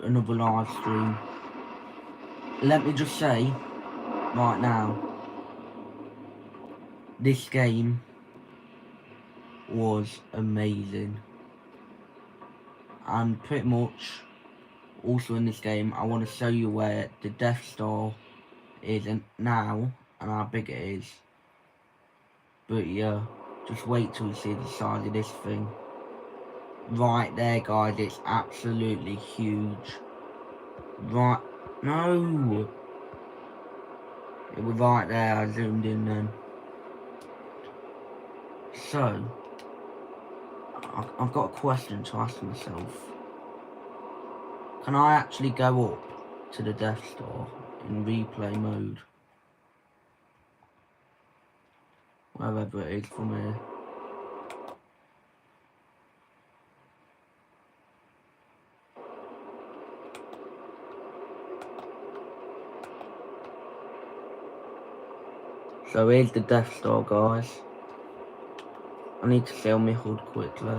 another live stream. Let me just say, right now, this game was amazing. And pretty much, also in this game, I want to show you where the Death Star is now, and how big it is. But yeah, just wait till you see the size of this thing. Right there, guys, it's absolutely huge. Right, no! It was right there, I zoomed in then. So, I've got a question to ask myself. Can I actually go up to the Death Star in replay mode? Wherever it is from here. So here's the Death Star, guys. I need to sell my HUD quickly.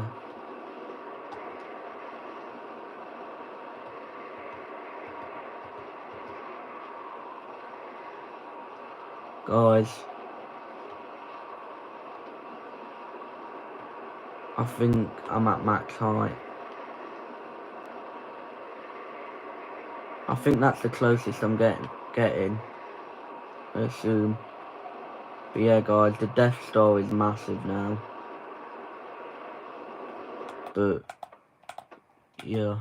Guys, I think I'm at max height. I think that's the closest I'm getting. I assume. But yeah, guys, the Death Star is massive now. But yeah.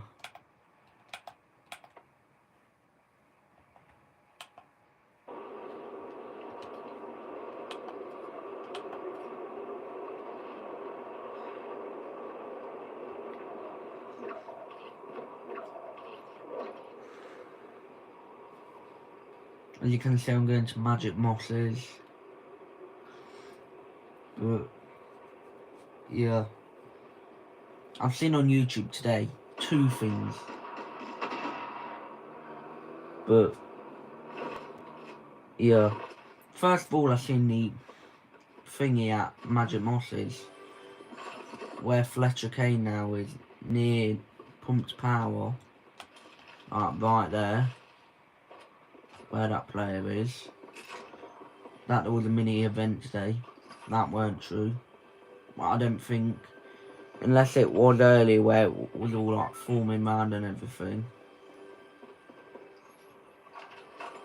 As you can see, I'm going to Magic Mosses. But yeah, I've seen on YouTube today 2 things. But yeah, first of all, I've seen the thingy at Magic Mosses where Fletcher Kane now is near Pumped Power, right there, where that player is. That there was a mini event today. That weren't true. I don't think, unless it was early where it was all like forming round and everything.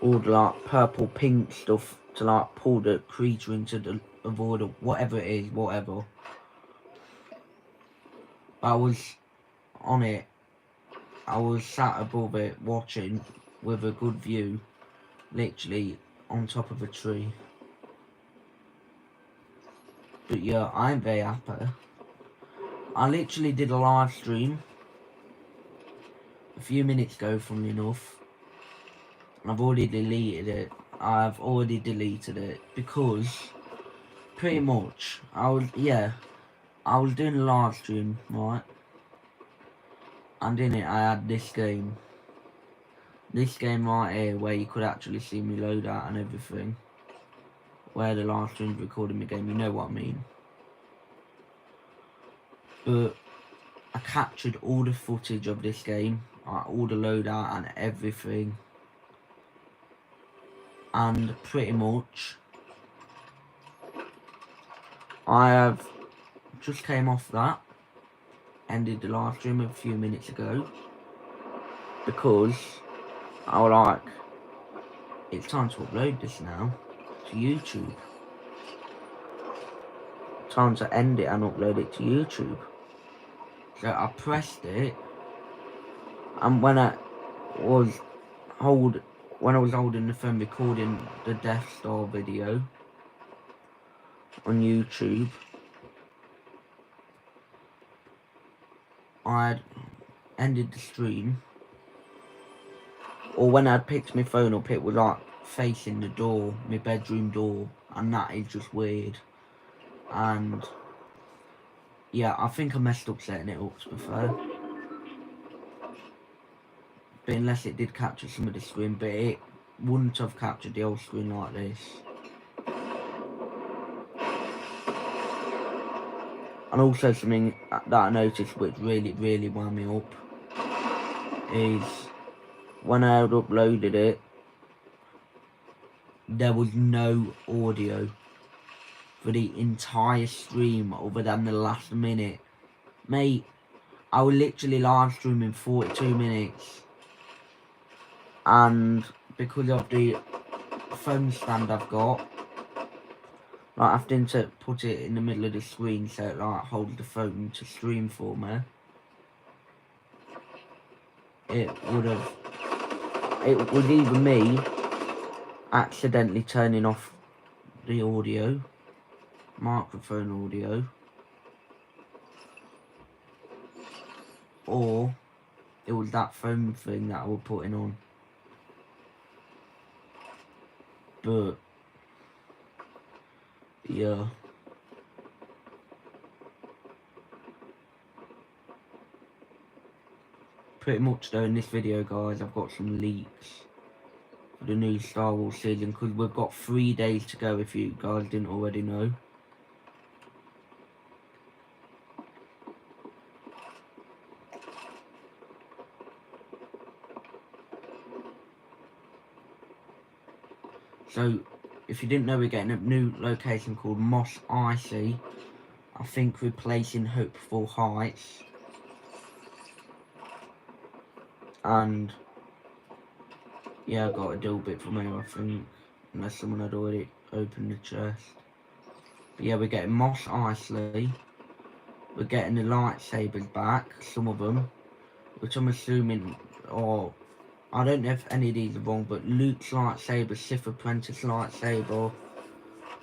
All the like purple pink stuff to like pull the creature into the avoid or whatever it is, whatever. I was on it. I was sat above it watching with a good view, literally on top of a tree. But yeah, I'm very happy. I literally did a live stream a few minutes ago, funnily enough. I've already deleted it. I've already deleted it because pretty much I was doing a live stream, right? And in it I had this game. This game right here where you could actually see me load out and everything. Where the live stream's recording the game, you know what I mean. But I captured all the footage of this game, all the loadout and everything. And pretty much I have just came off that, ended the live stream a few minutes ago, because I was like, it's time to upload this now to YouTube. Time to end it and upload it to YouTube. So I pressed it, and when I was holding the phone recording the Death Star video on YouTube, I'd ended the stream, or when I'd picked my phone up, it was like facing the door, my bedroom door, and that is just weird. And yeah, I think I messed up setting it up, to be fair. But unless it did capture some of the screen, but it wouldn't have captured the old screen like this. And also something that I noticed which really wound me up is when I had uploaded it, there was no audio for the entire stream other than the last minute. Mate, I was literally live streaming 42 minutes, and because of the phone stand I've got, like, having to put it in the middle of the screen so it like holds the phone to stream for me, it was either me accidentally turning off the audio, microphone audio, or it was that phone thing that I was putting on. But yeah, pretty much though in this video, guys, I've got some leaks for the new Star Wars season, because we've got 3 days to go, if you guys didn't already know. So, if you didn't know, we're getting a new location called Mos Eisley, I think replacing Hopeful Heights. And yeah, I got a deal bit from here, I think, unless someone had already opened the chest. But yeah, we're getting Mos Eisley. We're getting the lightsabers back, some of them, which I'm assuming, or I don't know if any of these are wrong, but Luke's lightsaber, Sith Apprentice lightsaber,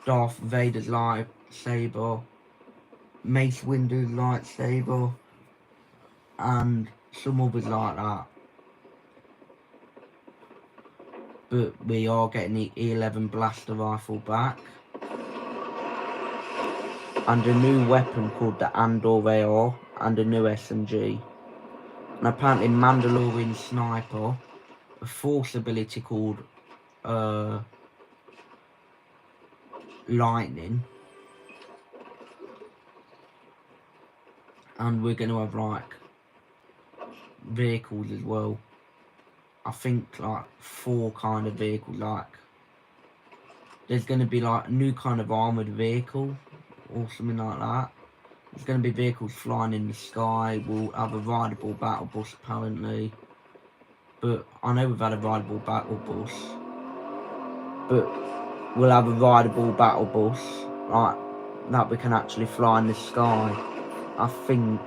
Darth Vader's lightsaber, Mace Windu's lightsaber, and some others like that. But we are getting the E11 blaster rifle back, and a new weapon called the Andor AR, and a new SMG. And apparently Mandalorian Sniper, a force ability called Lightning. And we're going to have like vehicles as well. I think like 4 kind of vehicles, like there's going to be like a new kind of armoured vehicle or something like that. There's going to be vehicles flying in the sky. We'll have a rideable battle bus apparently. But I know we've had a rideable battle bus. But we'll have a rideable battle bus like that we can actually fly in the sky, I think.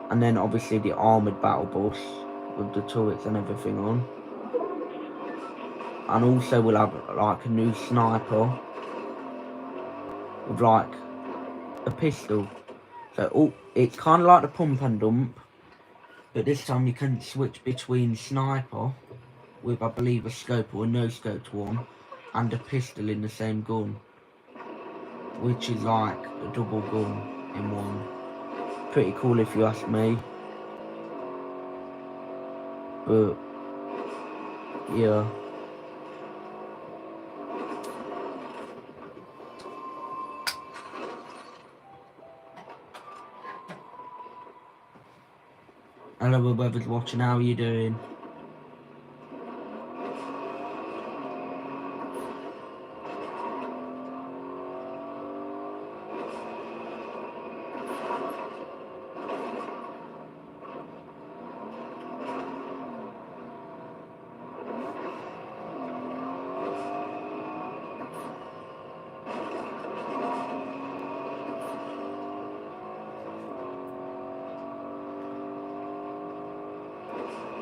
And then obviously the armoured battle bus with the turrets and everything on. And also we'll have like a new sniper with like a pistol. So it's kind of like the pump and dump, but this time you can switch between sniper with, I believe, a scope or a no scoped one, and a pistol in the same gun, which is like a double gun in one. Pretty cool if you ask me. But yeah. Hello whoever's watching, how are you doing?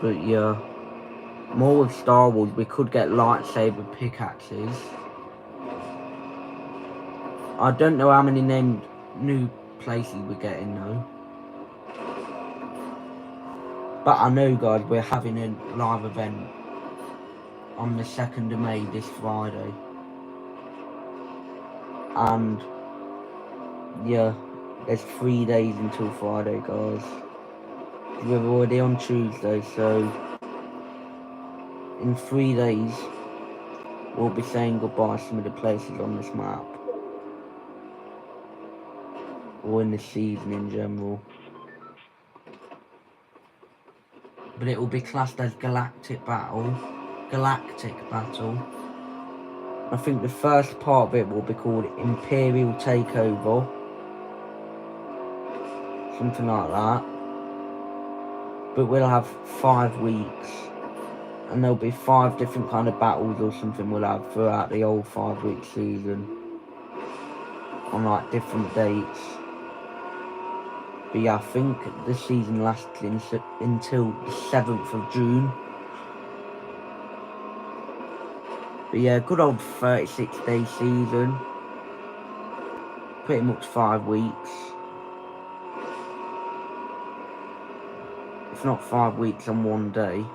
But yeah, more with Star Wars, we could get lightsaber pickaxes. I don't know how many named new places we're getting though. But I know, guys, we're having a live event on the 2nd of May, this Friday. And yeah, there's 3 days until Friday, guys. We're already on Tuesday, so in 3 days we'll be saying goodbye to some of the places on this map, or in the season in general. but it will be classed as Galactic Battle. I think the first part of it will be called Imperial Takeover, something like that. But we'll have 5 weeks, and there'll be 5 different kind of battles or something we'll have throughout the whole 5-week season, on like different dates. But yeah, I think the season lasts until the 7th of June. But yeah, good old 36-day season. Pretty much 5 weeks. It's not 5 weeks on one day.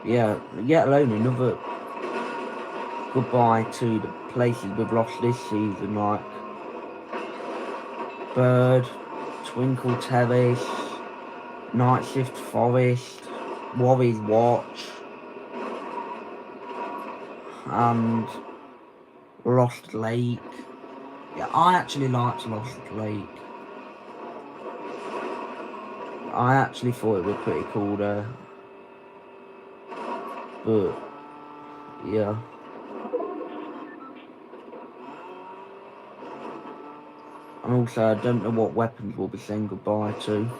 Yeah, yet alone another goodbye to the places we've lost this season, like Bird, Twinkle Terrace, Night Shift Forest, Warriors Watch, and Lost Lake. Yeah, I actually liked Lost Lake. I actually thought it was pretty cool there. But, yeah. And also, I don't know what weapons we'll be saying goodbye to.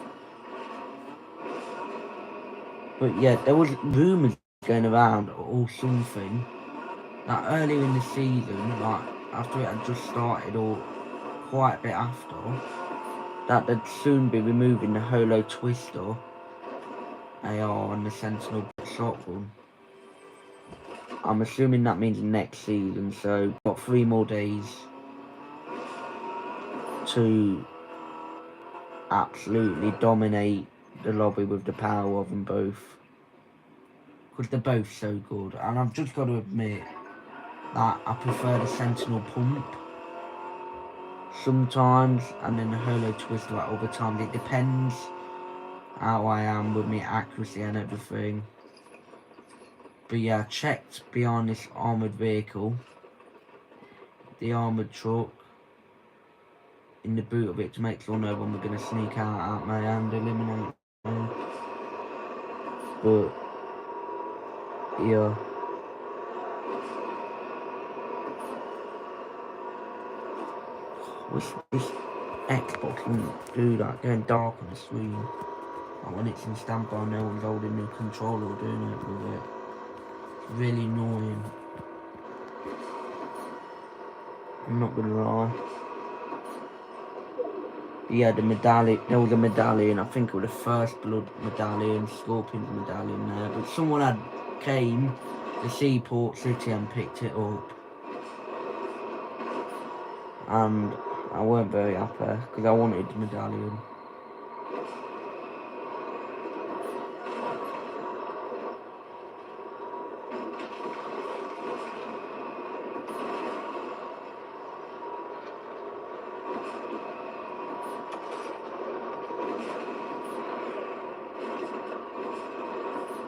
But yeah, there was rumours going around or something that earlier in the season, like after it had just started or quite a bit after, that they'd soon be removing the Holo Twister AR and the Sentinel shotgun. I'm assuming that means next season, so we've got 3 more days to absolutely dominate the lobby with the power of them both. Because they're both so good. And I've just got to admit that I prefer the Sentinel Pump sometimes, and then the Holo Twister at other times. It depends how I am with my accuracy and everything. But yeah, I checked behind this armoured vehicle, the armoured truck, in the boot of it to make sure no one we're going to sneak out at me and eliminate me. But yeah. Wish this Xbox wouldn't do that, going dark on the screen. Like when it's in standby, no one's holding the controller or doing it with it. It's really annoying. I'm not gonna lie. Yeah, the medallion, there was a medallion, I think it was the First Blood medallion, Scorpion's medallion there, but someone had came to Seaport City and picked it up. And I weren't very happy, because I wanted the medallion.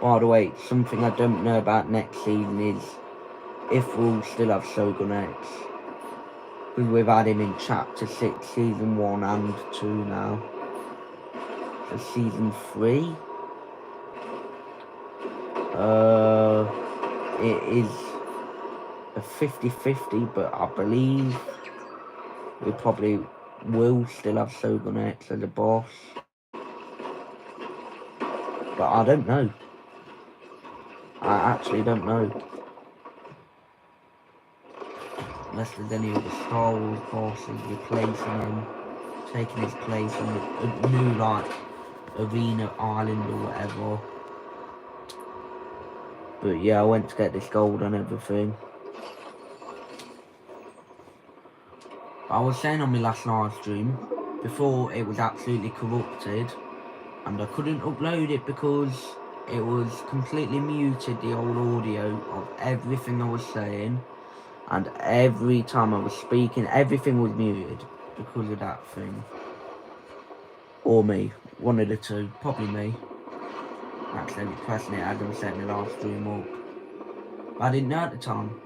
By the way, something I don't know about next season is if we'll still have Shogun X. Because we've had him in Chapter 6, Season 1 and 2 now. So Season 3? It is a 50-50, but I believe we probably will still have Shogun X as a boss. But I don't know. I actually don't know. Unless there's any other Star Wars bosses replacing him, taking his place in a new, like, arena island or whatever. But yeah, I went to get this gold and everything. I was saying on my last live stream, before it was absolutely corrupted, and I couldn't upload it because it was completely muted, the old audio of everything I was saying, and every time I was speaking, everything was muted because of that thing. Or me, one of the two, probably me. Accidentally pressing it as I was setting the last stream up. But I didn't know at the time.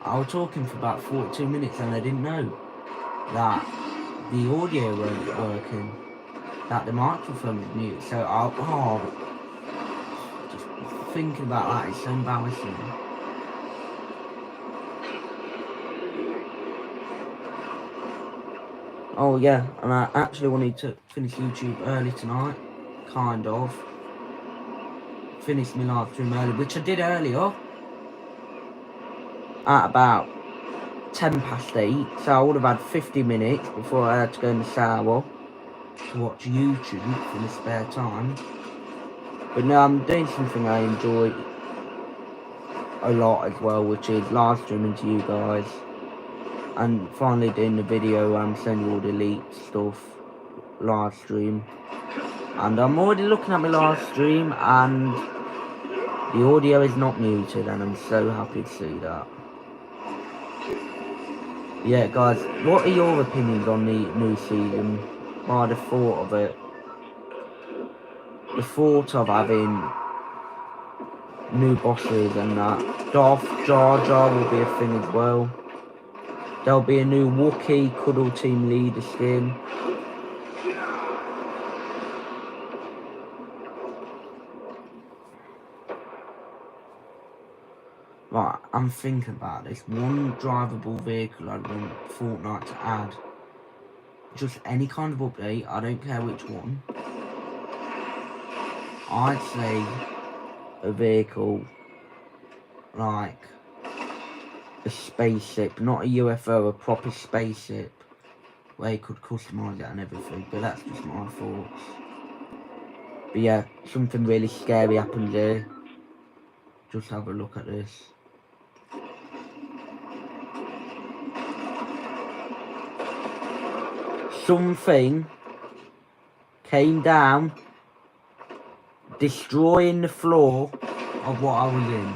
I was talking for about 42 minutes and I didn't know that the audio weren't working, that the microphone was mute. So just thinking about that is so embarrassing. Oh yeah, and I actually wanted to finish YouTube early tonight, kind of. Finished my live stream early, which I did earlier, at about 8:10, so I would have had 50 minutes before I had to go in the shower to watch YouTube for the spare time. But now I'm doing something I enjoy a lot as well, which is live streaming to you guys. And finally doing the video showing you all the elite stuff, live stream. And I'm already looking at my live stream and the audio is not muted, and I'm so happy to see that. Yeah guys, what are your opinions on the new season? By the thought of it. The thought of having new bosses and that. Darth Jar Jar will be a thing as well. There'll be a new Wookiee Cuddle Team Leader skin. Right, I'm thinking about this. One drivable vehicle I want Fortnite to add. Just any kind of update, I don't care which one. I'd say a vehicle like a spaceship, not a UFO, a proper spaceship, where you could customise it and everything, but that's just my thoughts. But yeah, something really scary happens here. Just have a look at this. Something came down, destroying the floor of what I was in.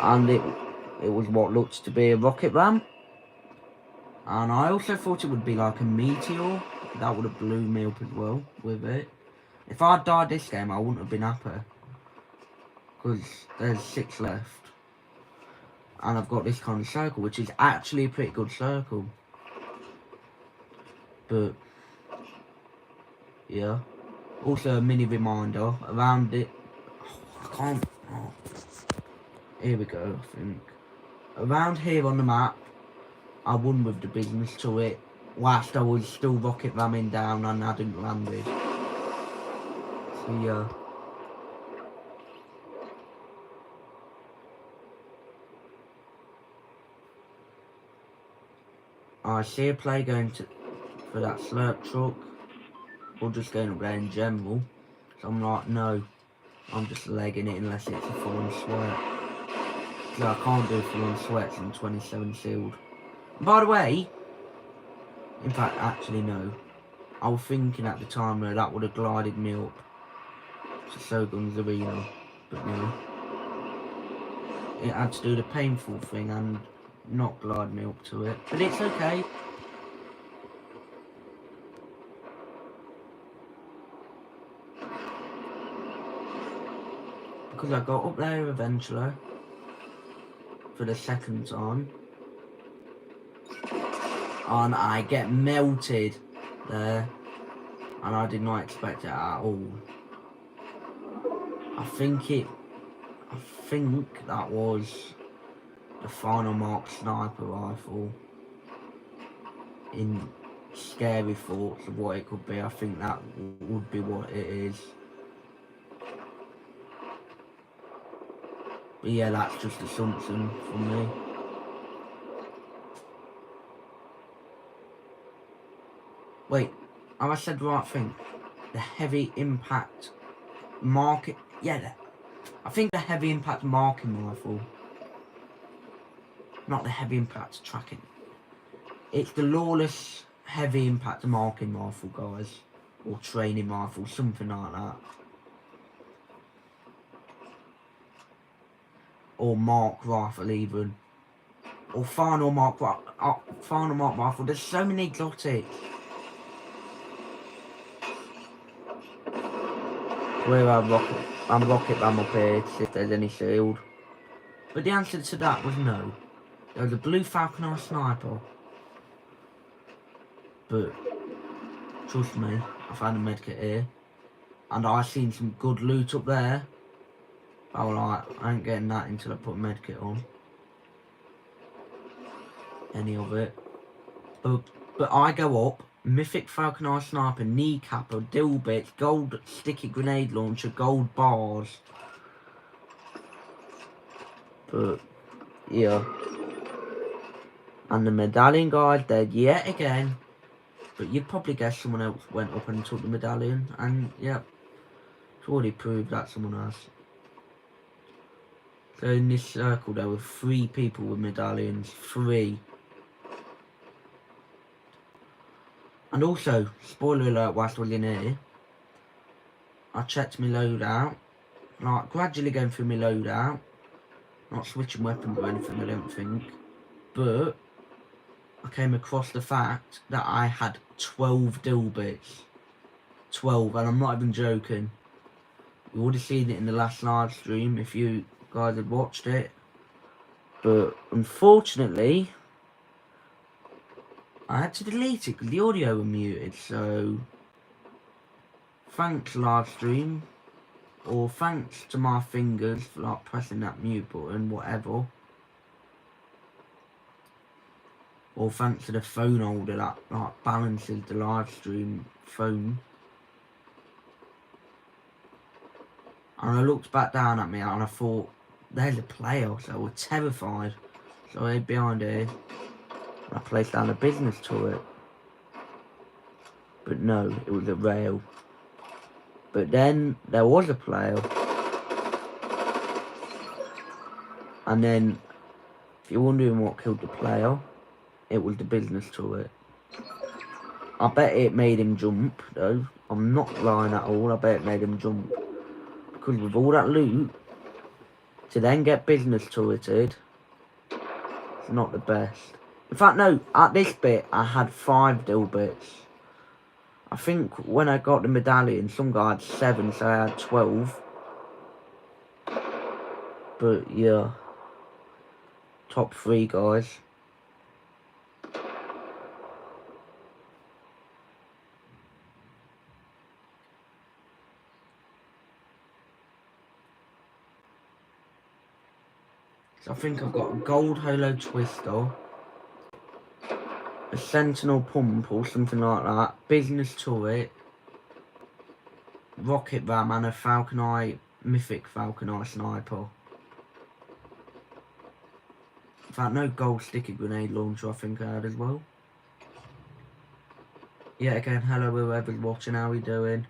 And it was what looks to be a rocket ram. And I also thought it would be like a meteor. That would have blew me up as well with it. If I'd died this game, I wouldn't have been happy. Because there's 6 left. And I've got this kind of circle, which is actually a pretty good circle. But, yeah. Also a mini reminder around it. Oh, I can't. Oh. Here we go, I think. Around here on the map, I won with the business to it, whilst I was still rocket ramming down and hadn't landed. So yeah. I see a play going for that slurp truck, or just going up there in general. So I'm like, no, I'm just legging it unless it's a full-on sweat. So I can't do full-on sweats in 27 sealed. And by the way, in fact, actually no, I was thinking at the time that would have glided me up to Sogun's Arena, but no. It had to do the painful thing and not glide me up to it, but it's okay. Because I got up there eventually, for the second time, and I get melted there, and I did not expect it at all. I think that was the Final Mark sniper rifle. In scary thoughts of what it could be, I think that would be what it is. But yeah, that's just assumption from me. Wait, have I said the right thing? The heavy impact market. Yeah, I think the heavy impact marking rifle. Not the heavy impact tracking. It's the lawless heavy impact marking rifle, guys. Or training rifle, something like that. Or Mark rifle even. Or Final Mark rifle. There's so many exotics. Where I'm rocket ram up here to see if there's any sealed. But the answer to that was no. There was a blue Falconer sniper. But, trust me, I found a medkit here. And I seen some good loot up there. I was like, I ain't getting that until I put a medkit on. Any of it. But I go up, Mythic Falconer Sniper, Kneecapper, Dill Bits, Gold Sticky Grenade Launcher, Gold Bars. But, yeah. And the medallion guy's dead yet again. But you'd probably guess someone else went up and took the medallion. And, yeah, it's already proved that someone has. So in this circle there were 3 people with medallions. 3. And also, spoiler alert whilst I was in here, I checked my loadout. Like, gradually going through my loadout. Not switching weapons or anything, I don't think. But I came across the fact that I had 12 dill bits. 12, and I'm not even joking. You would have seen it in the last live stream if you guys had watched it. But unfortunately, I had to delete it because the audio was muted. So thanks live stream, or thanks to my fingers for like pressing that mute button, whatever. Or thanks to the phone holder that like balances the live stream phone. And I looked back down at me and I thought, there's a player, so I was terrified. So I hid behind here. I placed down a business turret. But no, it was a rail. But then there was a player. And then, if you're wondering what killed the player, it was the business turret. I bet it made him jump, though. I'm not lying at all, I bet it made him jump. Because with all that loot, to then get business turreted, it's not the best. In fact, no, at this bit, I had 5 dill bits. I think when I got the medallion, some guy had 7, so I had 12. But, yeah. Top 3, guys. So I think I've got a gold holo twister, a sentinel pump or something like that, business turret, rocket ram and a Falconer, mythic Falconer sniper. In fact, no gold sticky grenade launcher I think I had as well. Yeah, again, hello whoever's watching, how are we doing?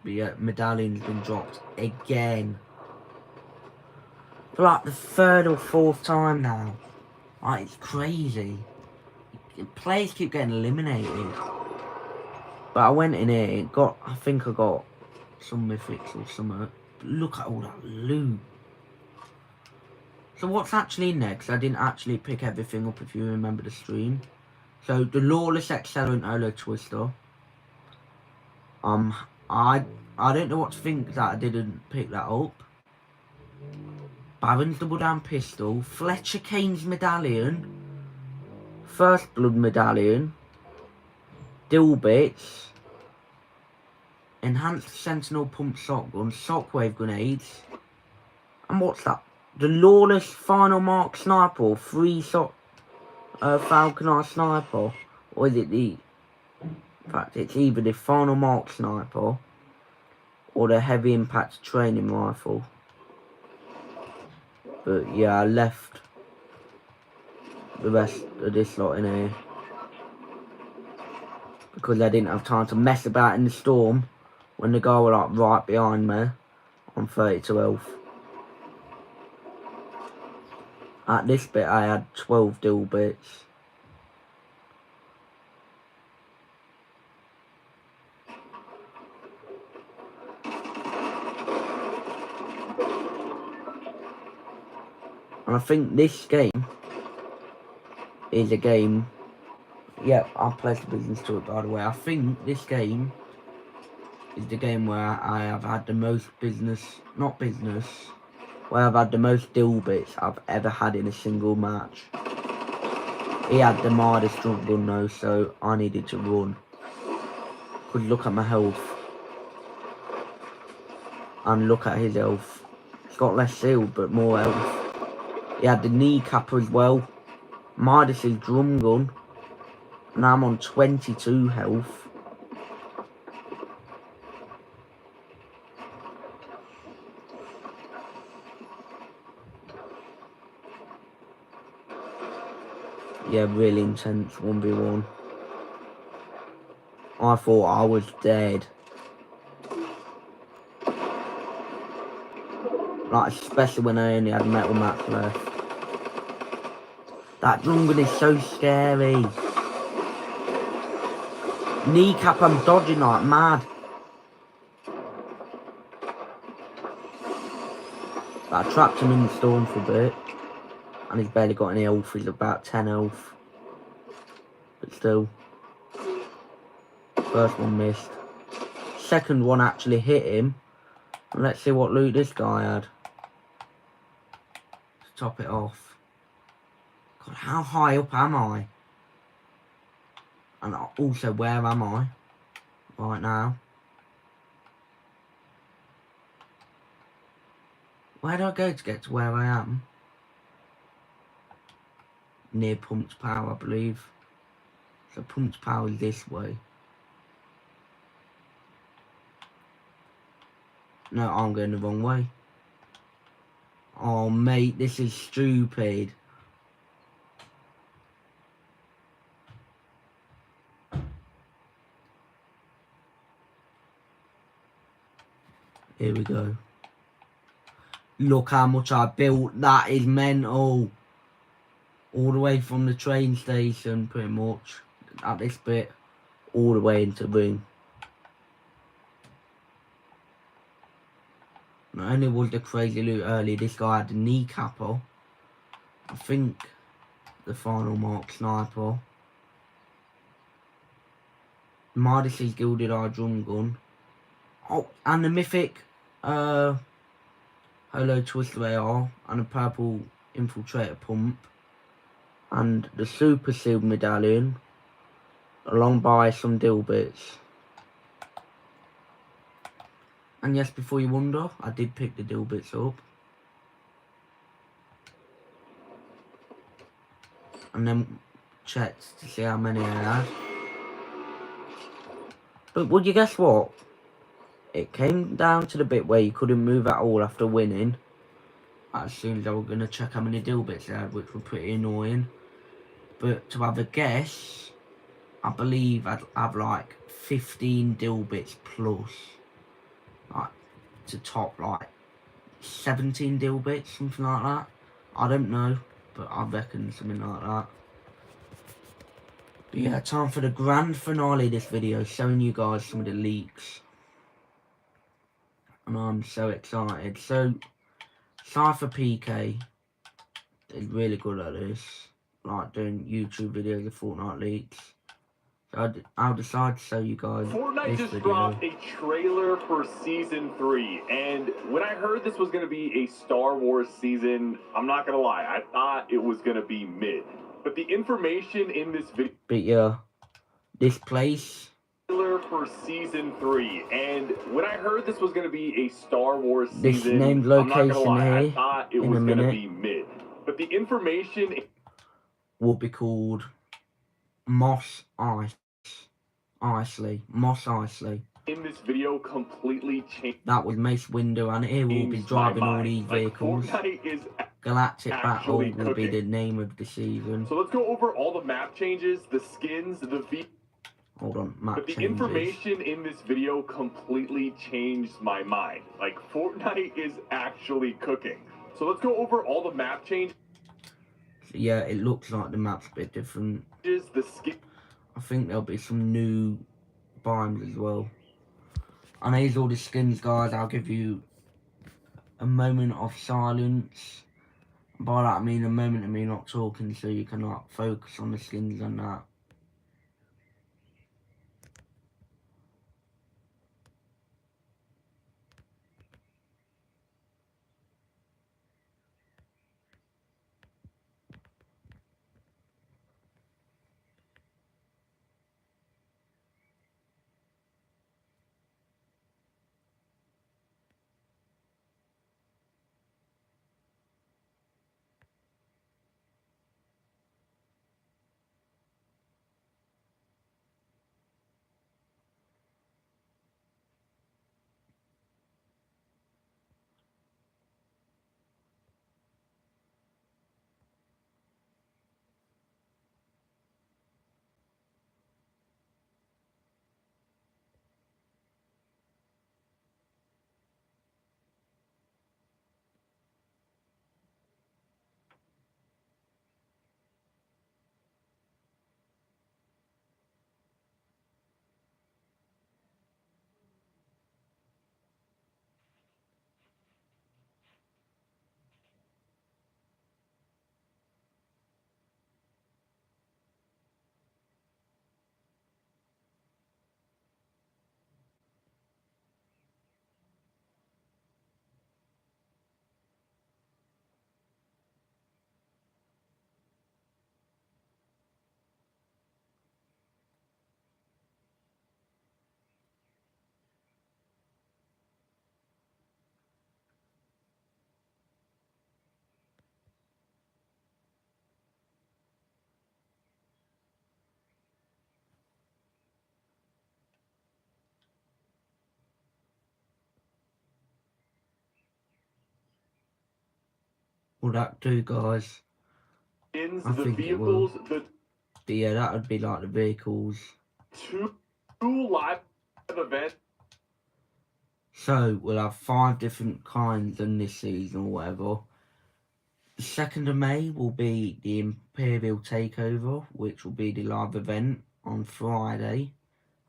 But yeah, medallion's been dropped again. For like the 3rd or 4th time now. Like, it's crazy. Players keep getting eliminated. But I went in here, I think I got some mythics or something. Look at all that loot. So what's actually in there? Because I didn't actually pick everything up if you remember the stream. So the Lawless Accelerant Holo Twister. I don't know what to think that I didn't pick that up. Baron's Double Down Pistol, Fletcher Kane's Medallion, First Blood Medallion, Dill Bits, Enhanced Sentinel Pump Shotgun, Shockwave Grenades, and what's that? The Lawless Final Mark Sniper, 3 shot Falconer Sniper, or is it the... In fact, it's either the Final Mark Sniper or the Heavy Impact Training Rifle. But yeah, I left the rest of this lot in here because I didn't have time to mess about in the storm when the guy was like right behind me on 32 health. At this bit I had 12 dill bits. And I think this game is a game... Yeah, I placed the business to it by the way. I think this game is the game where I have had the most where I've had the most Dilbits I've ever had in a single match. He had the Midas jump gun though, so I needed to run. Could look at my health. And look at his health. He's got less shield, but more health. He had the kneecapper as well. Midas's drum gun. And I'm on 22 health. Yeah, really intense 1v1. I thought I was dead. Like, especially when I only had metal mats left. That drum gun is so scary. Kneecap, I'm dodging like mad. But I trapped him in the storm for a bit. And he's barely got any health, he's about 10 health. But still. First one missed. Second one actually hit him. And let's see what loot this guy had. To top it off. God, how high up am I? And also, where am I? Right now. Where do I go to get to where I am? Near Pumped Power, I believe. So Pumped Power is this way. No, I'm going the wrong way. Oh, mate, this is stupid. Here we go. Look how much I built. That is mental. All the way from the train station, pretty much. At this bit. All the way into ring. Not only was the crazy loot early, this guy had the kneecapper. I think the final mark sniper. Midas's Gilded Eye drum gun. Oh, and the mythic Holo Twister AR and a purple infiltrator pump. And the super sealed medallion. Along by some Dilbits. And yes, before you wonder, I did pick the Dilbits up. And then checked to see how many I had. But would you guess what? It came down to the bit where you couldn't move at all after winning. As soon as I was going to check how many Dilbits I had, which were pretty annoying. But to have a guess, I believe I'd have like 15 Dilbits plus. Like, to top like 17 Dilbits, something like that. I don't know, but I reckon something like that. But yeah, time for the grand finale of this video, showing you guys some of the leaks. And I'm so excited. So, Cypher PK is really good at this. Like doing YouTube videos of Fortnite leaks. So I'll decide to show you guys Fortnite this just video. dropped a trailer for Season 3, and when I heard this was going to be a Star Wars season, I'm not going to lie, I thought it was going to be mid. But the information in this video... But yeah, this place... Trailer for Season 3, and when I heard this was going to be a Star Wars season, this named location I'm not gonna lie, here, I thought it was going to be mid. But the information... will be called Mos Eisley. Mos Eisley. In this video completely changed. That was Mace Windu, and here we'll be driving all these vehicles. Fortnite is Galactic Battle will cooking. be the name of the season. So let's go over all the map changes, the skins, the Hold on, map But the changes. information in this video completely changed my mind. Like, Fortnite is actually cooking. So let's go over all the map changes. So yeah, it looks like the map's a bit different. The skin. I think there'll be some new biomes as well. And here's all the skins, guys. I'll give you a moment of silence. By that I mean a moment of me not talking, so you can like focus on the skins and that. Will that do, guys? In I the think it will. vehicles, the But yeah, that would be like the vehicles. two live events. So we'll have 5 different kinds in this season or whatever. The 2nd of May will be the Imperial Takeover, which will be the live event on Friday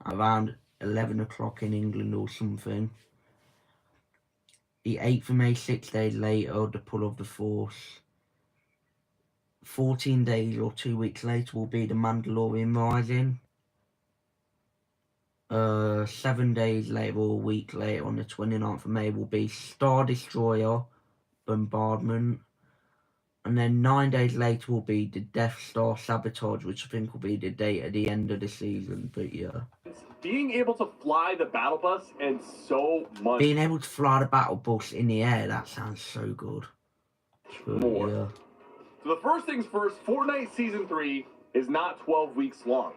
around 11 o'clock in England or something. The 8th of May, 6 days later, the Pull of the Force. 14 days or 2 weeks later will be the Mandalorian Rising. 7 days later or a week later on the 29th of May will be Star Destroyer Bombardment. And then 9 days later will be the Death Star Sabotage, which I think will be the date at the end of the season. But yeah. Being able to fly the battle bus and so much Being able to fly the battle bus in the air, that sounds so good. But more. yeah. So the first things first, Fortnite Season 3 is not 12 weeks long.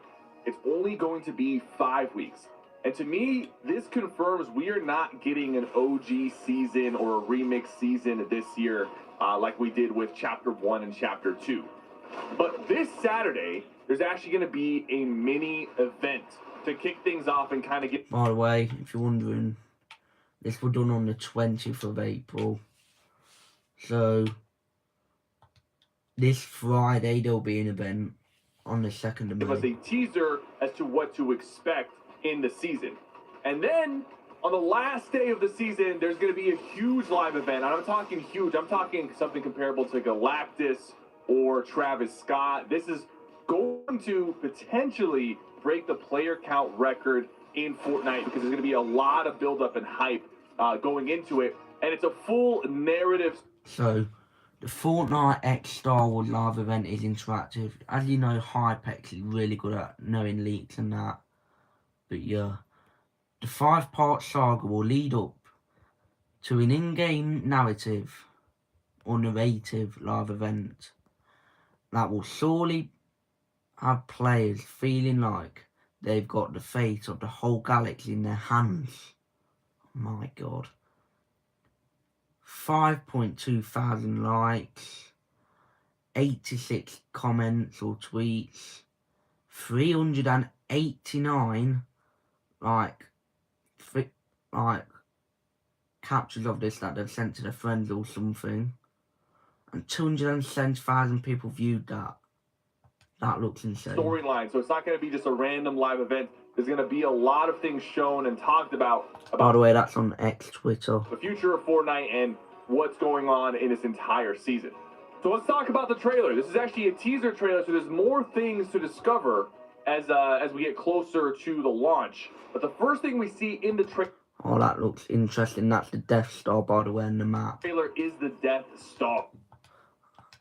It's only going to be 5 weeks. And to me, this confirms we are not getting an OG season or a remix season this year like we did with Chapter 1 and Chapter 2. But this Saturday, there's actually going to be a mini event to kick things off and kind of get... By the way, if you're wondering, this was done on the 20th of April. So, this Friday there'll be an event on the 2nd of May. Give us a teaser as to what to expect in the season. And then, on the last day of the season, there's going to be a huge live event. And I'm talking huge. I'm talking something comparable to Galactus or Travis Scott. This is going to potentially break the player count record in Fortnite because there's going to be a lot of buildup and hype going into it. And it's a full narrative. So, the Fortnite X Star Wars live event is interactive. As you know, Hypex is really good at knowing leaks and that. But yeah, the 5-part saga will lead up to an in-game narrative or narrative live event that will surely have players feeling like they've got the fate of the whole galaxy in their hands. My god. 5.2 thousand likes, 86 comments or tweets, 389 like captures of this that they've sent to their friends or something, and 270,000 people viewed that. That looks insane. Storyline, so it's not going to be just a random live event. There's going to be a lot of things shown and talked about. By the way, that's on X Twitter. The future of Fortnite and what's going on in this entire season. So let's talk about the trailer. This is actually a teaser trailer, so there's more things to discover as we get closer to the launch. But the first thing we see in the trailer... Oh, that looks interesting. That's the Death Star, by the way, in the map. Trailer is the Death Star.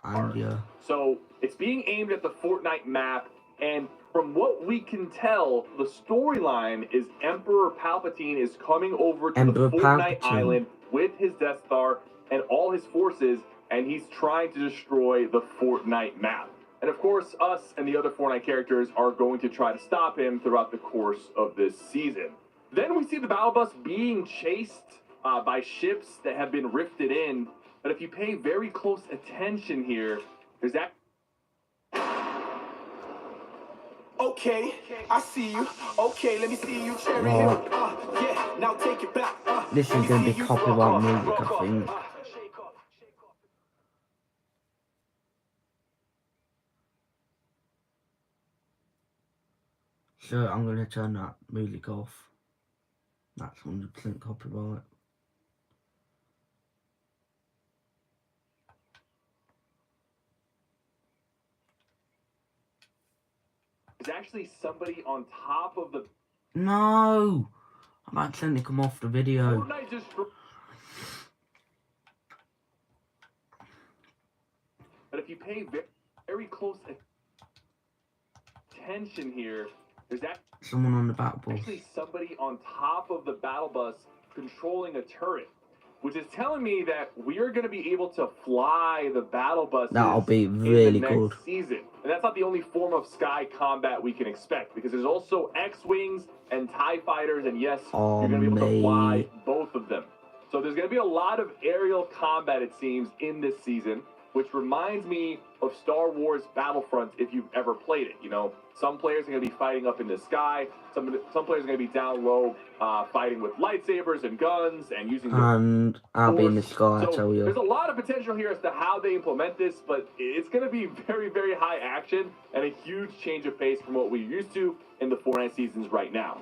And yeah. So it's being aimed at the Fortnite map, and from what we can tell, the storyline is Emperor Palpatine is coming over to the Fortnite island with his Death Star and all his forces, and he's trying to destroy the Fortnite map. And of course, us and the other Fortnite characters are going to try to stop him throughout the course of this season. Then we see the battle bus being chased by ships that have been rifted in. But if you pay very close attention here, there's that. Okay, I see you. Okay, let me see you, Cherry Hill. Yeah, now take it back. This is going to be copyright music, I think. So I'm going to turn that music off. That's 100% copyright. There's actually somebody on top of the... No! I've accidentally come off the video. But if you pay very close attention here, there's someone on the battle bus. Actually somebody on top of the battle bus controlling a turret, which is telling me that we are going to be able to fly the battle buses. That'll be really in the next good season. And that's not the only form of sky combat we can expect, because there's also X-Wings and TIE fighters, and yes, you're going to be able to fly both of them. So there's going to be a lot of aerial combat, it seems, in this season. which reminds me of Star Wars Battlefront if you've ever played it. You know, some players are going to be fighting up in the sky. Some players are going to be down low, fighting with lightsabers and guns and using. And I'll be in the sky, I so tell you. There's a lot of potential here as to how they implement this, but it's going to be very, very high action and a huge change of pace from what we're used to in the Fortnite seasons right now.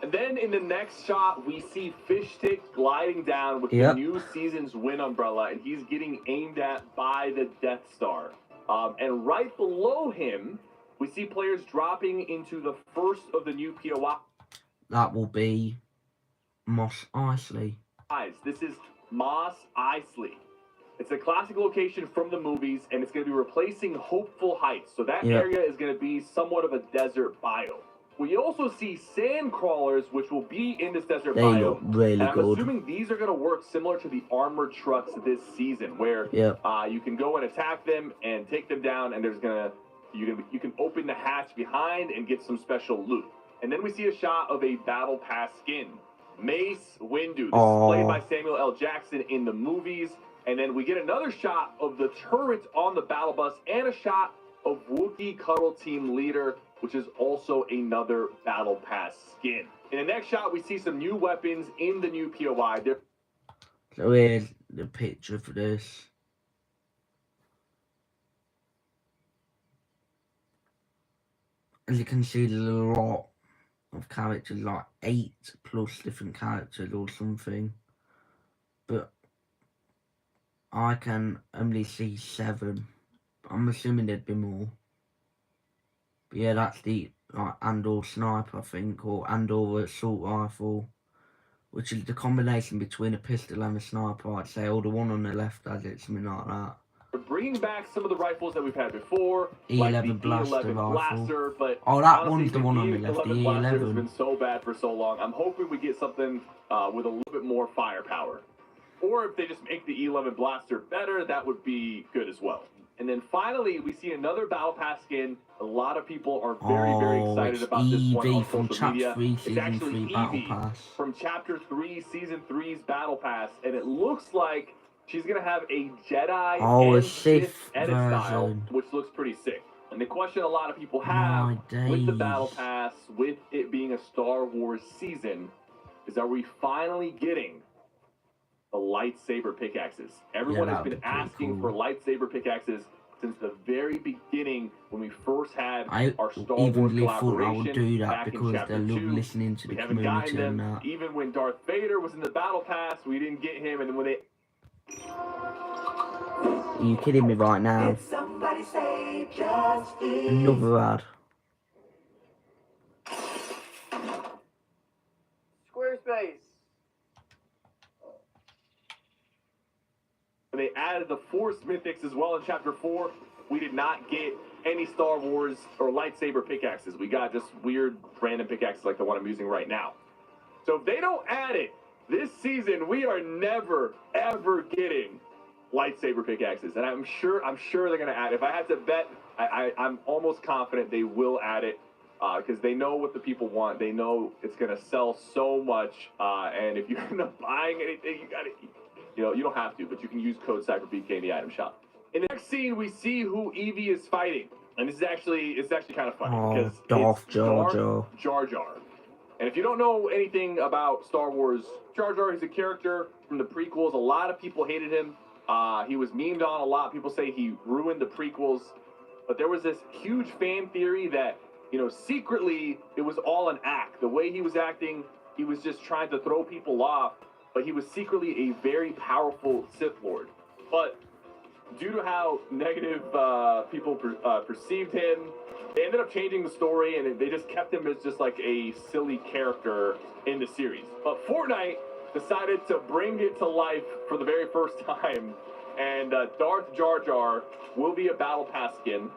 And then in the next shot, we see Fishstick gliding down with the new season's win umbrella, and he's getting aimed at by the Death Star. And right below him, we see players dropping into the first of the new POI. That will be Mos Eisley. This is Mos Eisley. It's a classic location from the movies, and it's going to be replacing Hopeful Heights. So that area is going to be somewhat of a desert biome. We also see sand crawlers, which will be in this desert biome. They look really I'm good. assuming these are going to work similar to the armored trucks this season, where you can go and attack them and take them down, and there's you can open the hatch behind and get some special loot. And then we see a shot of a Battle Pass skin, Mace Windu. This is played by Samuel L. Jackson in the movies. And then we get another shot of the turret on the battle bus and a shot of Wookiee Cuddle Team Leader, which is also another Battle Pass skin. In the next shot, we see some new weapons in the new POI. So here's the picture for this. As you can see, there's a lot of characters, like 8+ different characters or something. But I can only see 7. I'm assuming there'd be more. But yeah, that's the Andor sniper, I think, or Andor assault rifle, which is the combination between a pistol and a sniper, I'd say, or the one on the left has it, something like that. We're bringing back some of the rifles that we've had before, E11 like the blaster E11 blaster, but oh, that honestly, one's the one on the left, the blaster has E11. been so bad for so long. I'm hoping we get something with a little bit more firepower. Or if they just make the E11 blaster better, that would be good as well. And then finally, we see another Battle Pass skin. A lot of people are very excited about this one on social media. It's actually Evie from Chapter 3, Season 3's Battle Pass, and it looks like she's going to have a Jedi and Sith edit style, which looks pretty sick. And the question a lot of people have with the Battle Pass, with it being a Star Wars season, is are we finally getting the lightsaber pickaxes? Everyone has been asking for lightsaber pickaxes since the very beginning when we first had our Star Wars collaboration. I would do that back because in they Chapter love 2. listening to the We haven't gotten community and them. that. Even when Darth Vader was in the Battle Pass, we didn't get him, and then when they... Are you kidding me right now? Another ad. Squarespace. They added the Force Mythics as well in Chapter 4. We did not get any Star Wars or lightsaber pickaxes. We got just weird random pickaxes like the one I'm using right now. So if they don't add it this season, we are never ever getting lightsaber pickaxes. And I'm sure they're gonna add it. If I had to bet, I'm almost confident they will add it because they know what the people want. They know it's gonna sell so much. And if you're not buying anything, you gotta. You know, you don't have to, but you can use code CypherBK in the item shop. In the next scene, we see who Evie is fighting, and it's actually kind of funny because Darth Jar Jar. And if you don't know anything about Star Wars, Jar Jar is a character from the prequels. A lot of people hated him. He was memed on a lot. People say he ruined the prequels, but there was this huge fan theory that, you know, secretly it was all an act. The way he was acting, he was just trying to throw people off. But he was secretly a very powerful Sith Lord. But due to how negative people perceived him, they ended up changing the story, and they just kept him as just like a silly character in the series. But Fortnite decided to bring it to life for the very first time, and Darth Jar Jar will be a Battle Pass skin.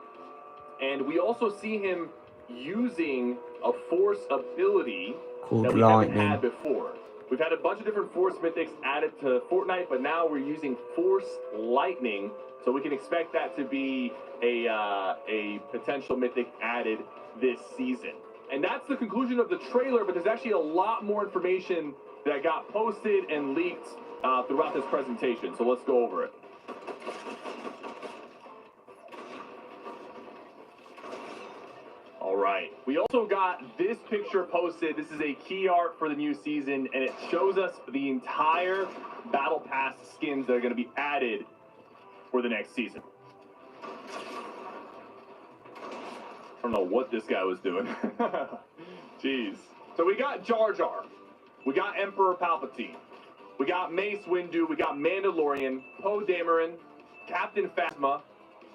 And we also see him using a Force ability that we haven't had before. We've had a bunch of different Force Mythics added to Fortnite, but now we're using Force Lightning, so we can expect that to be a potential Mythic added this season. And that's the conclusion of the trailer, but there's actually a lot more information that got posted and leaked throughout this presentation. So let's go over it. All right. We also got this picture posted. This is a key art for the new season, and it shows us the entire Battle Pass skins that are going to be added for the next season. I don't know what this guy was doing. Jeez. So we got Jar Jar. We got Emperor Palpatine. We got Mace Windu. We got Mandalorian, Poe Dameron, Captain Phasma,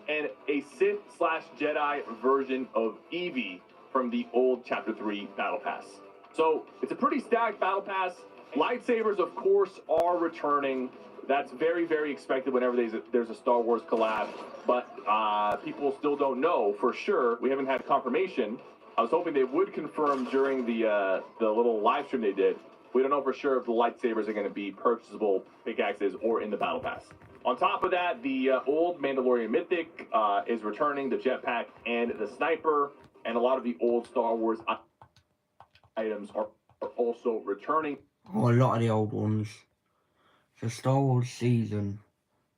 and a Sith/Jedi version of Evie from the old Chapter 3 Battle Pass. So it's a pretty stacked Battle Pass. Lightsabers, of course, are returning. That's very, very expected whenever there's a Star Wars collab. But people still don't know for sure. We haven't had confirmation. I was hoping they would confirm during the little live stream they did. We don't know for sure if the lightsabers are going to be purchasable pickaxes or in the Battle Pass. On top of that, the old Mandalorian Mythic is returning, the jetpack and the sniper, and a lot of the old Star Wars items are also returning. Oh, a lot of the old ones. The Star Wars season,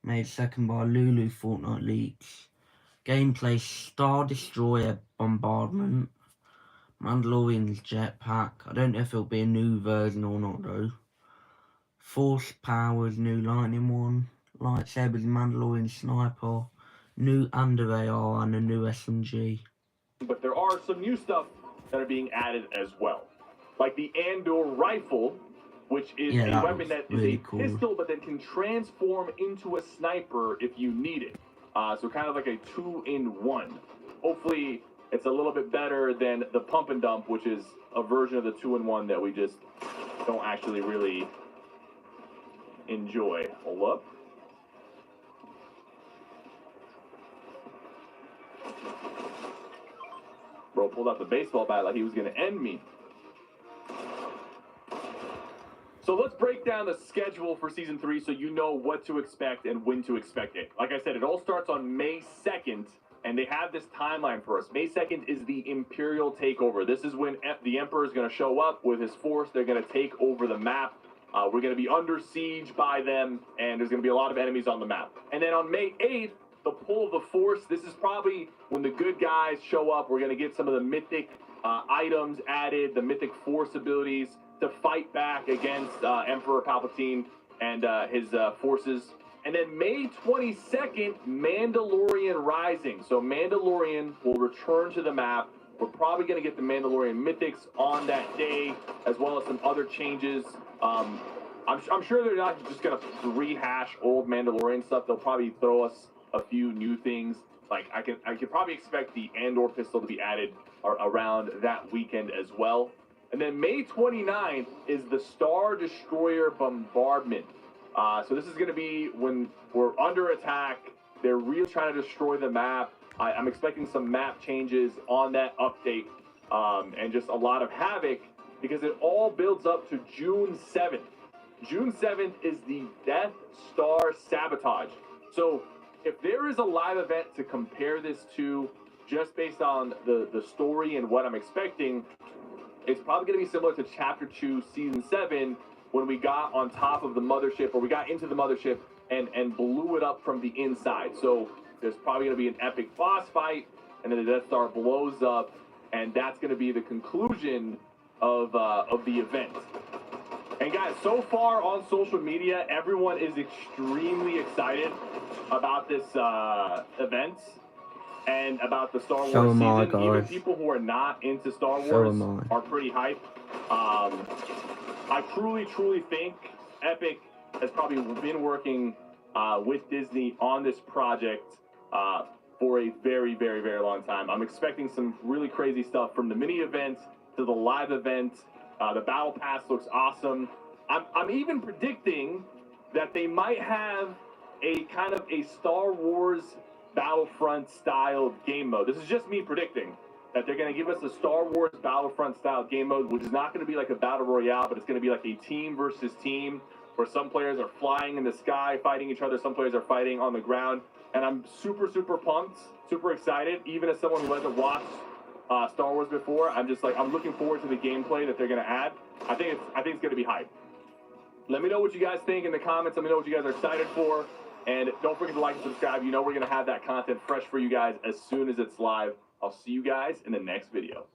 made second by Lulu Fortnite Leaks. Gameplay Star Destroyer Bombardment. Mandalorian's jetpack. I don't know if it'll be a new version or not though. Force Powers, new Lightning one. Lightsabers, Mandalorian Sniper, new Under AR, and a new SMG. But there are some new stuff that are being added as well. Like the Andor rifle, which is a weapon that is a pistol but then can transform into a sniper if you need it. So kind of like a 2-in-1. Hopefully it's a little bit better than the Pump and Dump, which is a version of the 2-in-1 that we just don't actually really enjoy. Hold up. Bro pulled out the baseball bat like he was going to end me. So let's break down the schedule for Season 3 so you know what to expect and when to expect it. Like I said, it all starts on May 2nd, and they have this timeline for us. May 2nd is the Imperial Takeover. This is when the Emperor is going to show up with his force. They're going to take over the map. We're going to be under siege by them, and there's going to be a lot of enemies on the map. And then on May 8th, the Pull of the Force. This is probably when the good guys show up. We're going to get some of the mythic items added, the mythic force abilities to fight back against Emperor Palpatine and his forces. And then May 22nd, Mandalorian Rising. So Mandalorian will return to the map. We're probably going to get the Mandalorian Mythics on that day, as well as some other changes. I'm sure they're not just going to rehash old Mandalorian stuff. They'll probably throw us a few new things. Like I could probably expect the Andor pistol to be added around that weekend as well. And then May 29th is the Star Destroyer Bombardment. So this is going to be when we're under attack. They're really trying to destroy the map. I'm expecting some map changes on that update, and just a lot of havoc, because it all builds up to June 7th. June 7th is the Death Star Sabotage. So if there is a live event to compare this to, just based on the story and what I'm expecting, it's probably going to be similar to Chapter 2, Season 7, when we got on top of the mothership, or we got into the mothership and blew it up from the inside. So there's probably going to be an epic boss fight, and then the Death Star blows up, and that's going to be the conclusion of the event. And guys, so far on social media, everyone is extremely excited about this event and about the Star Wars season. Even people who are not into Star Wars are pretty hyped. I truly think Epic has probably been working with Disney on this project for a very, very, very long time. I'm expecting some really crazy stuff, from the mini event to the live event. The Battle Pass looks awesome. I'm even predicting that they might have a kind of a Star Wars Battlefront style game mode. This is just me predicting that they're going to give us a Star Wars Battlefront style game mode, which is not going to be like a battle royale, but it's going to be like a team versus team, where some players are flying in the sky fighting each other, some players are fighting on the ground. And I'm super pumped, super excited. Even as someone who hasn't watched Star Wars before, I'm looking forward to the gameplay that they're going to add. I think it's going to be hype. Let me know what you guys think in the comments. Let me know what you guys are excited for. And don't forget to like and subscribe. You know we're going to have that content fresh for you guys as soon as it's live. I'll see you guys in the next video.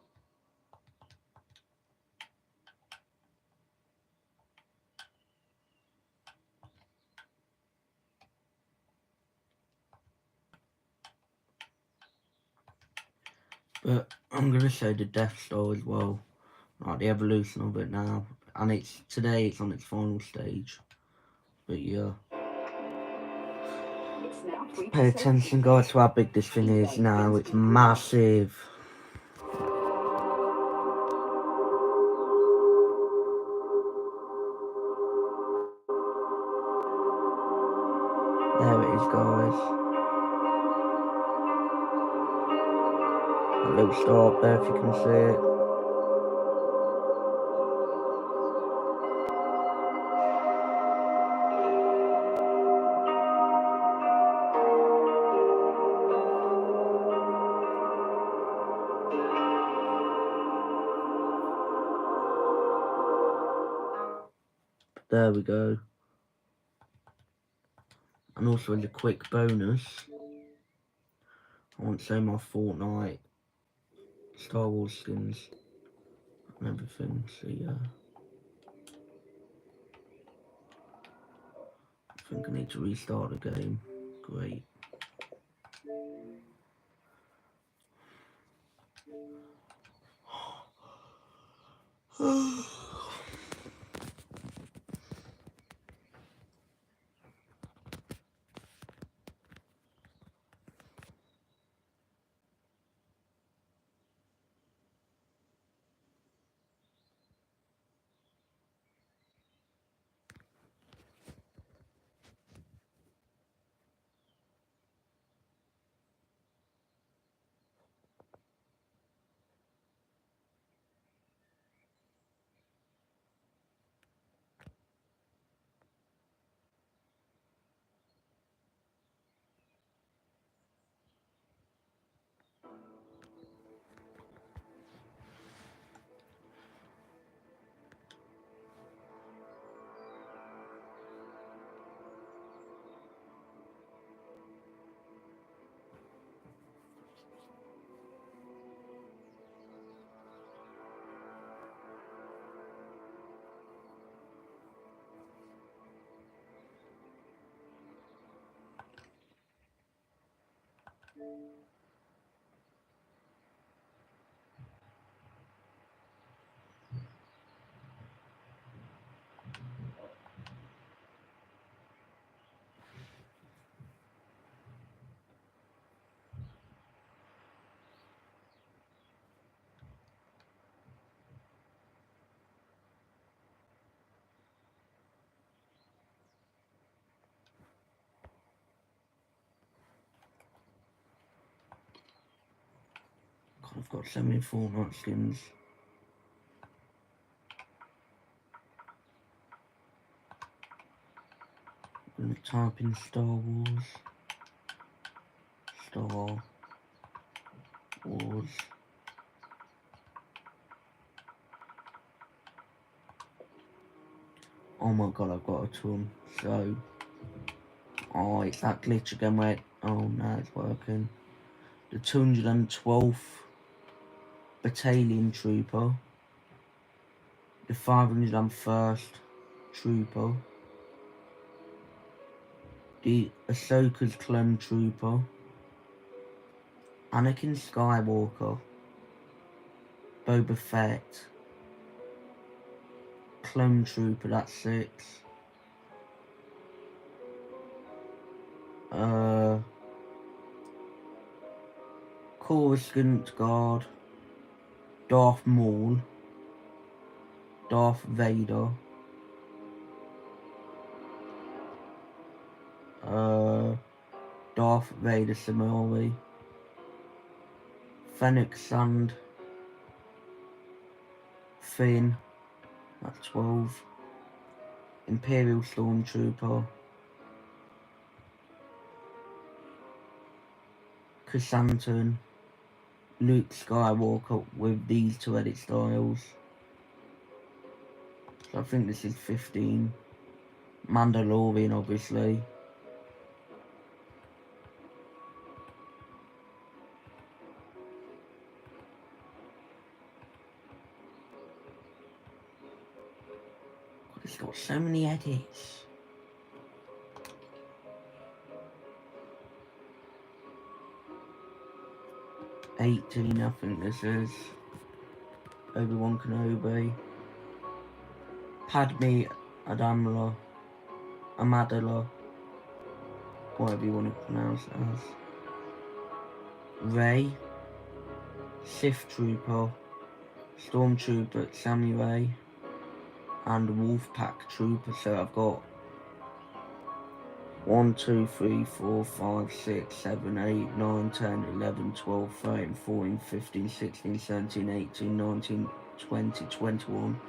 But I'm going to show the Death Star as well. Like the evolution of it now. And today it's on its final stage. But yeah. Pay attention guys to how big this thing is now. It's massive. There it is guys. A little star up there if you can see it. There we go. And also as a quick bonus, I want to show my Fortnite Star Wars skins and everything, so yeah. I think I need to restart the game. Great. God, I've got so many Fortnite skins. I'm going to type in Star Wars. Star Wars. Oh my god, I've got a ton. So, oh, it's that glitch again where, oh no, it's working. The 212th Battalion Trooper. The 501st Trooper. The Ahsoka's Clone Trooper. Anakin Skywalker. Boba Fett. Clone Trooper, that's 6. Coruscant Guard. Darth Maul. Darth Vader. Darth Vader Samari. Fennec Sand. Finn. That's 12. Imperial Stormtrooper. Chrysanthemum. Luke Skywalker with these 2 edit styles. So I think this is 15. Mandalorian, obviously. It's got so many edits. I think this is. Obi-Wan Kenobi. Padme Amidala, whatever you want to pronounce it as. Rey, Sith Trooper, Stormtrooper Sammy Ray, and Wolfpack Trooper. So I've got 1, 2, 3, 4, 5, 6, 7, 8, 9, 10, 11, 12, 13, 14, 15, 16, 17, 18, 19, 20, 21,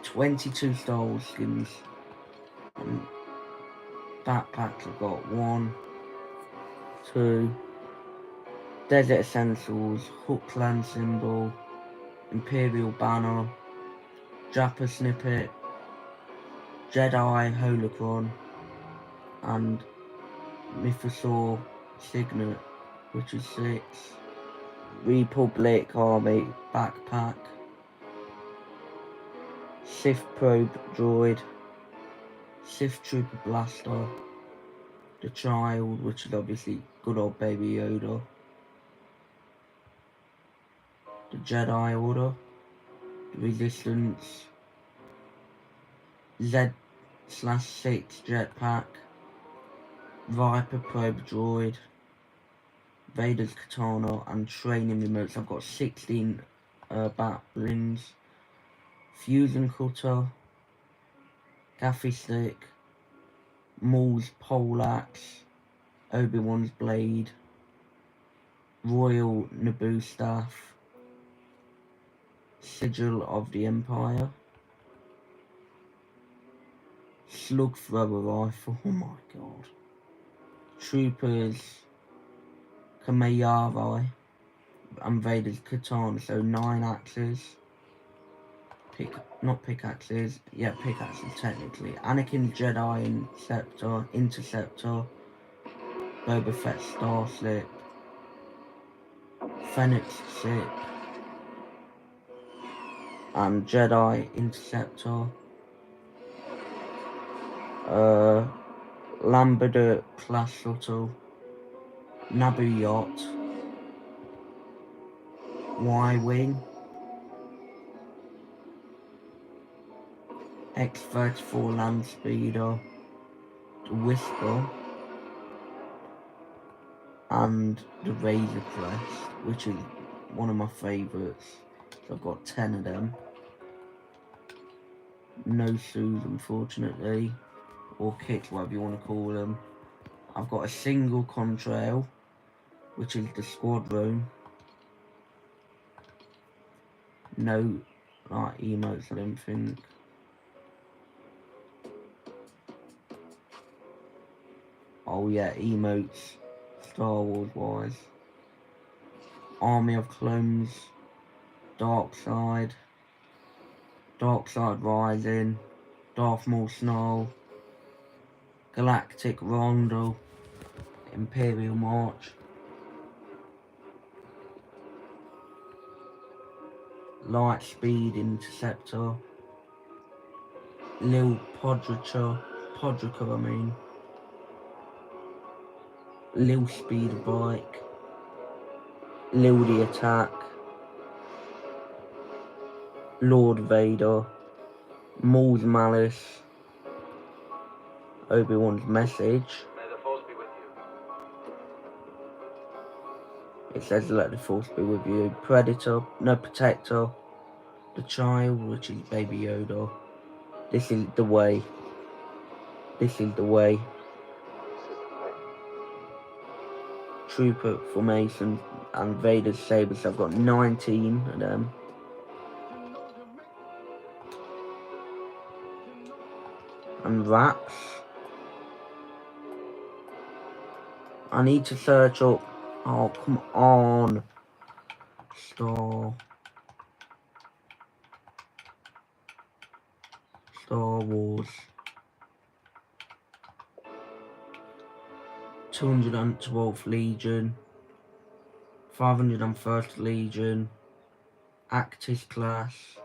22 Star Wars skins. And backpacks I've got 1, 2, Desert Essentials, Hook Clan Symbol, Imperial Banner, Jappa Snippet, Jedi Holocron, and Mythosaur Signet, which is 6. Republic Army Backpack, Sith Probe Droid, Sith Trooper Blaster, the Child, which is obviously good old Baby Yoda, the Jedi Order, the Resistance, Z/6 Jetpack, Viper Probe Droid, Vader's Katana, and training remotes. I've got 16 Batlings, Fusion Cutter, Gaffy Stick, Maul's Poleaxe, Obi-Wan's Blade, Royal Naboo Staff, Sigil of the Empire, Slug Thrower Rifle, oh my god, Troopers, Kameyarai, and Vader's Katana, so 9 axes, pickaxes technically, Anakin Jedi Interceptor, Boba Fett Starslip, Fennec Sip, and Jedi Interceptor, Lambda Class Shuttle, Naboo Yacht, Y-Wing, X-34 Land Speeder, the Whisper, and the Razor Crest, which is one of my favourites. So I've got 10 of them. No Sues, unfortunately, or kits, whatever you want to call them. I've got a single contrail, which is the Squadron. No like emotes, I don't think. Oh yeah, emotes, Star Wars wise. Army of Clones, Dark Side Rising, Darth Maul Snarl, Galactic Rondo, Imperial March, Lightspeed Interceptor, Lil Podrica, Lil Speed Bike, Lil the Attack, Lord Vader, Maul's Malice, Obi-Wan's Message. May the Force be with you. It says let the Force be with you. Protector, the Child, which is Baby Yoda. This is the way. Trooper Formation and Vader's Sabers. I've got 19 of them. And Wraps. I need to search up. Oh, come on. Star Wars. 212th Legion, 501st Legion, Actis class,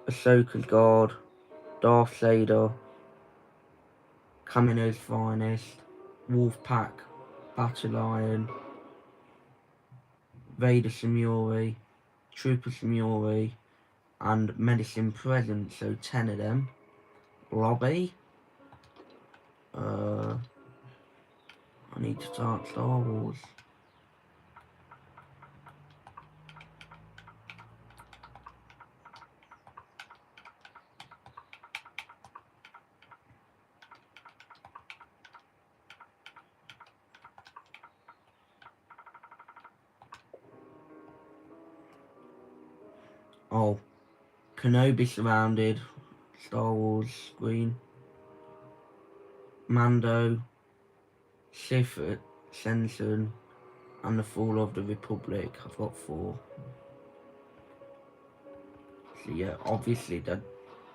Ahsoka's Guard, Darth Vader, Kamino's Finest, Wolfpack, Battalion, Vader Simuori, Trooper Simuori, and Medicine Present, so 10 of them. Lobby. I need to start Star Wars. Oh, Kenobi surrounded, Star Wars screen. Mando, Sith Ascension, and the Fall of the Republic. I've got 4. So yeah, obviously I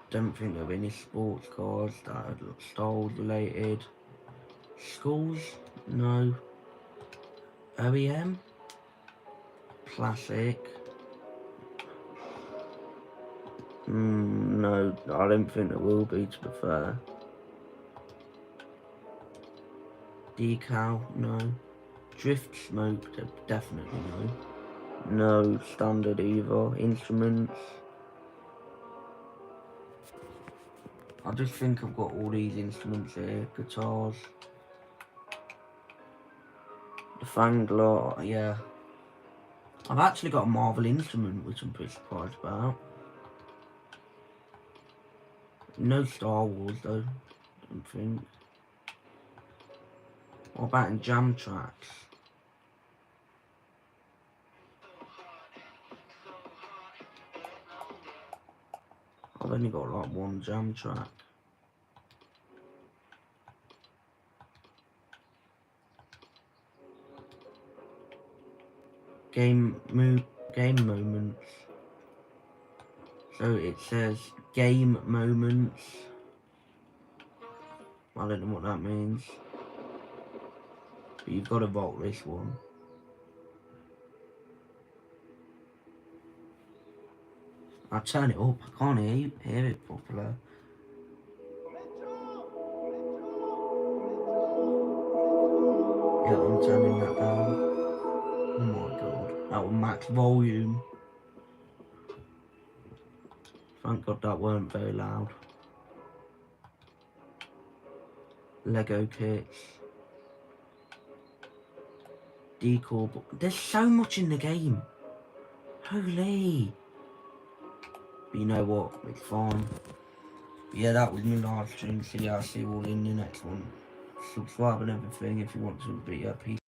don't think there are any sports cars that are Star Wars related. Schools? No. OEM? Classic? No, I don't think there will be, to be fair. Decal? No. Drift Smoke? Definitely no. No standard either. Instruments? I just think I've got all these instruments here. Guitars. The Fangler, yeah. I've actually got a Marvel instrument, which I'm pretty surprised about. No Star Wars though, I don't think. What about in jam tracks? I've only got like 1 jam track. Game moments. So it says game moments. I don't know what that means. But you've got to vote this one. I'll turn it up. I can't hear it properly. Yeah, I'm turning that down. Oh my god. That was max volume. Thank god that weren't very loud. Lego kits. Decor. There's so much in the game. Holy. But you know what? It's fine. But yeah, that was my live stream. So yeah, I'll see you all in the next one. Subscribe and everything if you want to. But yeah, peace.